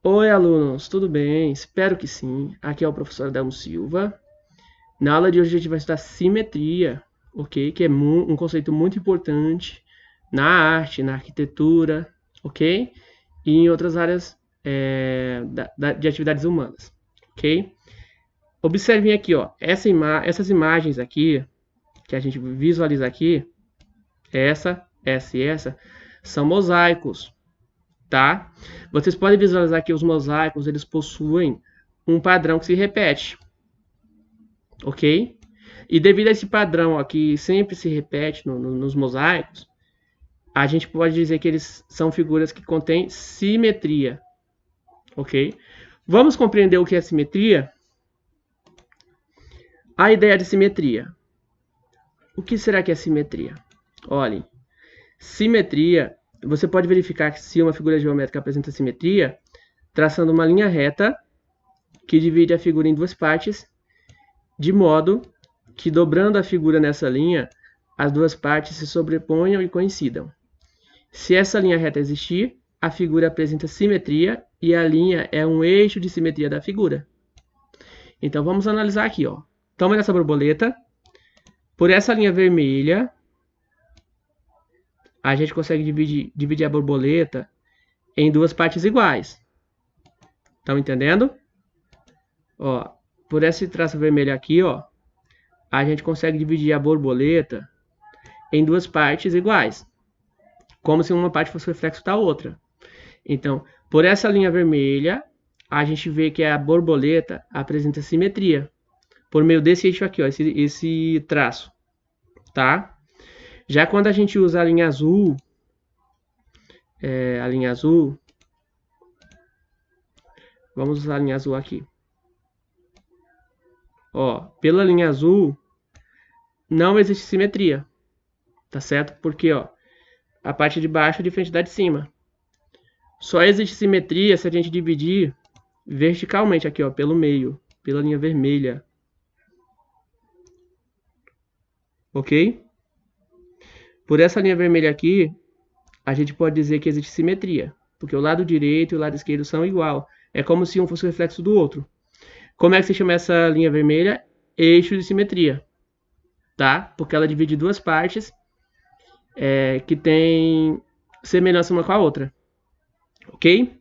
Oi, alunos, tudo bem? Espero que sim. Aqui é o professor Adelmo Silva. Na aula de hoje a gente vai estudar simetria, ok? Que é um conceito muito importante na arte, na arquitetura, ok? E em outras áreas de atividades humanas, ok? Observem aqui, ó, essas imagens aqui, que a gente visualiza aqui, essa e essa, são mosaicos, tá? Vocês podem visualizar que os mosaicos, eles possuem um padrão que se repete, ok? E devido a esse padrão aqui sempre se repete nos mosaicos, a gente pode dizer que eles são figuras que contêm simetria, ok? Vamos compreender o que é simetria? A ideia de simetria. O que será que é simetria? Olhem, simetria, você pode verificar que se uma figura geométrica apresenta simetria, traçando uma linha reta que divide a figura em duas partes, de modo que, dobrando a figura nessa linha, as duas partes se sobreponham e coincidam. Se essa linha reta existir, a figura apresenta simetria e a linha é um eixo de simetria da figura. Então vamos analisar aqui, ó. Toma essa borboleta. Por essa linha vermelha, a gente consegue dividir a borboleta em duas partes iguais. Estão entendendo? Ó, por esse traço vermelho aqui, ó, a gente consegue dividir a borboleta em duas partes iguais, como se uma parte fosse reflexo da outra. Então, por essa linha vermelha, a gente vê que a borboleta apresenta simetria, por meio desse eixo aqui, ó, esse traço, tá? Já quando a gente usa a linha azul, vamos usar a linha azul aqui. Ó, pela linha azul, não existe simetria, tá certo? Porque, ó, a parte de baixo é diferente da de cima. Só existe simetria se a gente dividir verticalmente aqui, ó, pelo meio, pela linha vermelha. Ok? Por essa linha vermelha aqui, a gente pode dizer que existe simetria, porque o lado direito e o lado esquerdo são igual. É como se um fosse o reflexo do outro. Como é que se chama essa linha vermelha? Eixo de simetria, tá? Porque ela divide duas partes que têm semelhança uma com a outra, ok?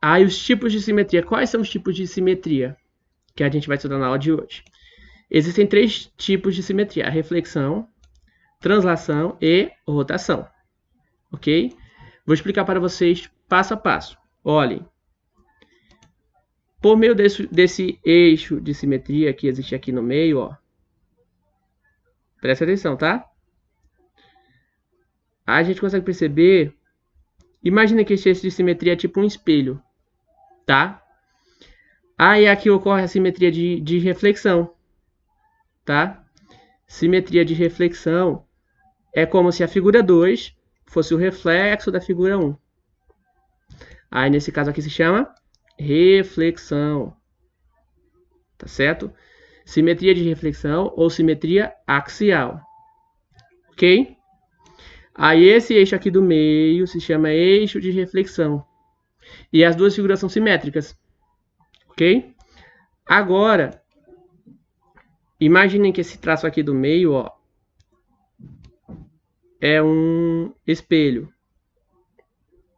Aí os tipos de simetria. Quais são os tipos de simetria que a gente vai estudar na aula de hoje? Existem três tipos de simetria: a reflexão, translação e rotação, ok? Vou explicar para vocês passo a passo. Olhem, por meio desse eixo de simetria que existe aqui no meio, ó, presta atenção, tá? A gente consegue perceber, imagina que esse eixo de simetria é tipo um espelho, tá? Aí aqui ocorre a simetria de reflexão, tá? Simetria de reflexão é como se a figura 2 fosse o reflexo da figura 1. Aí nesse caso aqui se chama reflexão, tá certo? Simetria de reflexão ou simetria axial, ok? Aí esse eixo aqui do meio se chama eixo de reflexão. E as duas figuras são simétricas, ok? Agora, imaginem que esse traço aqui do meio, ó, é um espelho,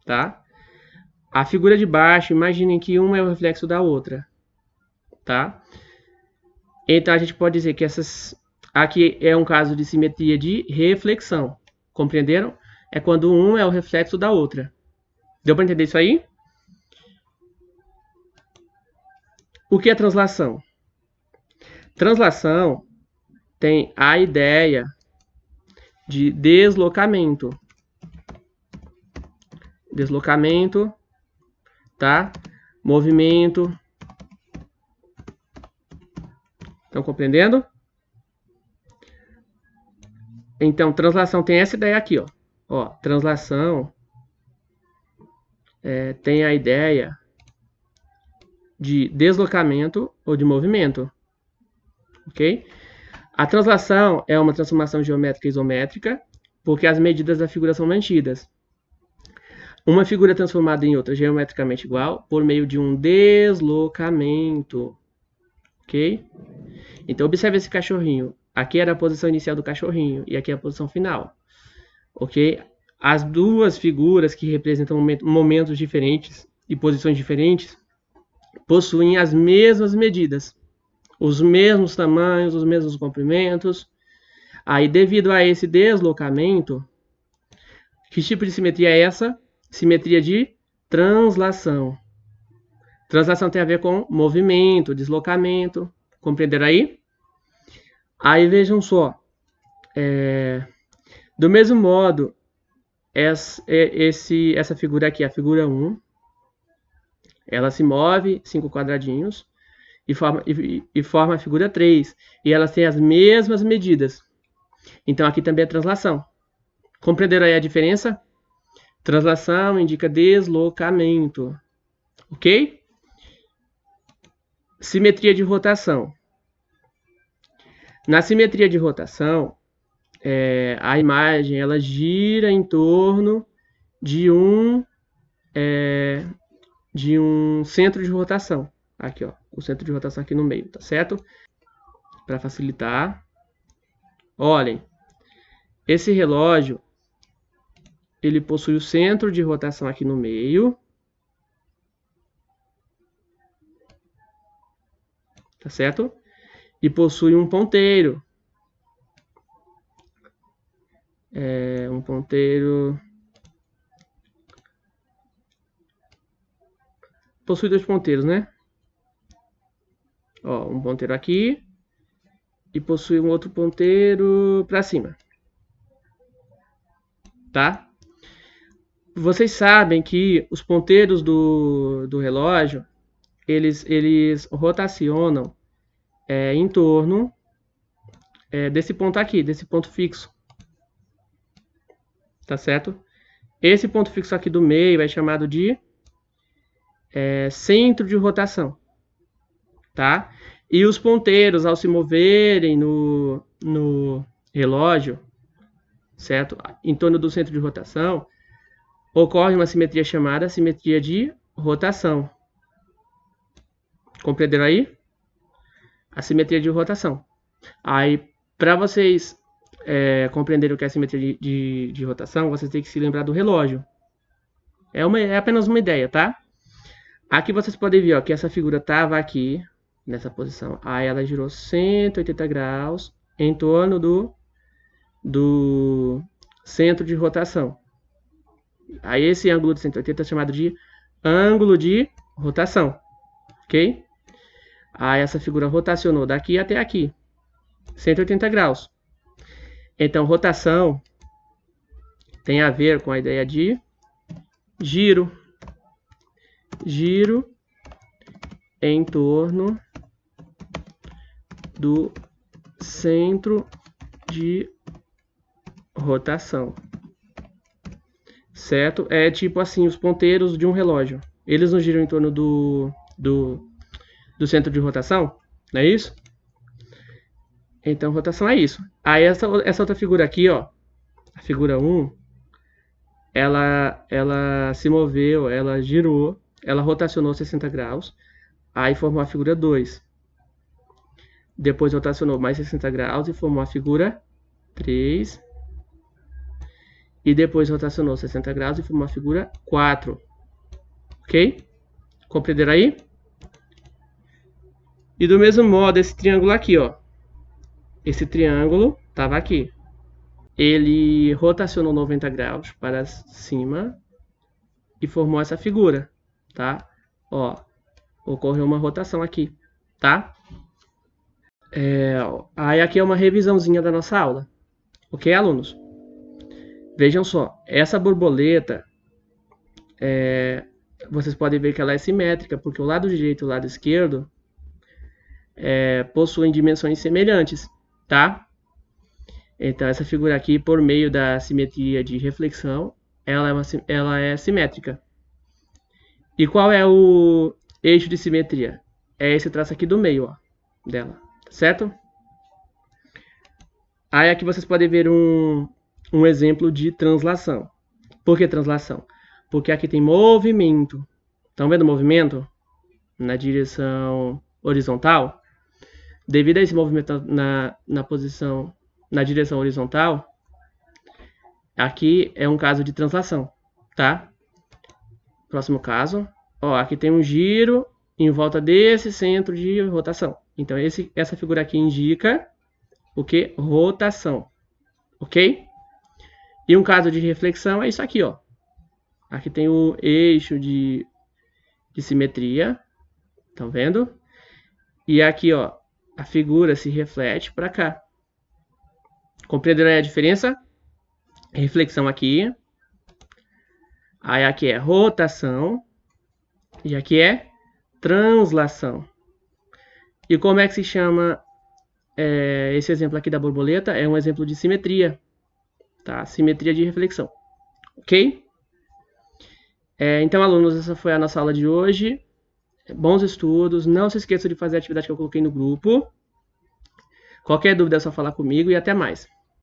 tá? A figura de baixo, imaginem que uma é o reflexo da outra, tá? Então a gente pode dizer que essas aqui é um caso de simetria de reflexão. Compreenderam? É quando um é o reflexo da outra. Deu para entender isso aí? O que é translação? Translação tem a ideia de deslocamento. Deslocamento, tá? Movimento. Estão compreendendo? Então, translação tem essa ideia aqui, ó. Ó, translação tem a ideia de deslocamento ou de movimento, ok? A translação é uma transformação geométrica isométrica, porque as medidas da figura são mantidas. uma figura transformada em outra geometricamente igual por meio de um deslocamento. Ok? Então, observe esse cachorrinho. Aqui era a posição inicial do cachorrinho e aqui é a posição final. Ok? As duas figuras que representam momentos diferentes e posições diferentes possuem as mesmas medidas, os mesmos tamanhos, os mesmos comprimentos. Aí, devido a esse deslocamento, que tipo de simetria é essa? Simetria de translação. Translação tem a ver com movimento, deslocamento. Compreenderam aí? Aí vejam só. Do mesmo modo, essa figura aqui, a figura 1, ela se move 5 quadradinhos e forma a figura 3. E elas têm as mesmas medidas. Então aqui também é translação. Compreenderam aí a diferença? Translação indica deslocamento. Ok? Simetria de rotação. Na simetria de rotação, a imagem ela gira em torno de um centro de rotação. Aqui, ó, o centro de rotação aqui no meio, tá certo? Para facilitar. Olhem, esse relógio ele possui o centro de rotação aqui no meio. Tá certo? E possui um ponteiro. Um ponteiro... Possui 2 ponteiros, né? Ó, um ponteiro aqui. E possui um outro ponteiro para cima. Tá? Vocês sabem que os ponteiros do relógio, eles rotacionam em torno desse ponto aqui, desse ponto fixo. Tá certo? Esse ponto fixo aqui do meio é chamado de centro de rotação. Tá? E os ponteiros, ao se moverem no relógio, certo? Em torno do centro de rotação, ocorre uma simetria chamada simetria de rotação. Compreenderam aí? A simetria de rotação. Aí, para vocês compreenderem o que é a simetria de rotação, vocês têm que se lembrar do relógio. É apenas uma ideia, tá? Aqui vocês podem ver ó, que essa figura estava aqui, nessa posição. Aí ela girou 180 graus em torno do centro de rotação. Aí esse ângulo de 180 é chamado de ângulo de rotação. Ok? Aí essa figura rotacionou daqui até aqui. 180 graus. Então, rotação tem a ver com a ideia de giro. Giro em torno do centro de rotação. Certo? É tipo assim, os ponteiros de um relógio. Eles não giram em torno do centro de rotação? Não é isso? Então, rotação é isso. Aí, essa outra figura aqui, ó, a figura 1, ela se moveu, ela girou, ela rotacionou 60 graus, aí formou a figura 2. Depois rotacionou mais 60 graus e formou a figura 3. E depois rotacionou 60 graus e formou a figura 4. Ok? Compreenderam aí? E do mesmo modo, esse triângulo aqui, ó. Esse triângulo estava aqui. Ele rotacionou 90 graus para cima e formou essa figura, tá? Ó, ocorreu uma rotação aqui, tá? Aí aqui é uma revisãozinha da nossa aula. Ok, alunos? Vejam só, essa borboleta, vocês podem ver que ela é simétrica, porque o lado direito e o lado esquerdo possuem dimensões semelhantes, tá? Então, essa figura aqui, por meio da simetria de reflexão, ela é simétrica. E qual é o eixo de simetria? É esse traço aqui do meio, ó, dela, certo? Aí aqui vocês podem ver um exemplo de translação. Por que translação? Porque aqui tem movimento. Estão vendo o movimento? Na direção horizontal. Devido a esse movimento na posição, na direção horizontal, aqui é um caso de translação, tá? Próximo caso. Ó, aqui tem um giro em volta desse centro de rotação. Então, essa figura aqui indica o que? Rotação. Ok? E um caso de reflexão é isso aqui, ó. Aqui tem o eixo de simetria. Estão vendo? E aqui, ó, a figura se reflete para cá. Compreenderam a diferença? Reflexão aqui. Aí aqui é rotação. E aqui é translação. E como é que se chama esse exemplo aqui da borboleta? É um exemplo de simetria. Tá? Simetria de reflexão. Ok? Então, alunos, essa foi a nossa aula de hoje. Bons estudos. Não se esqueçam de fazer a atividade que eu coloquei no grupo. Qualquer dúvida é só falar comigo e até mais.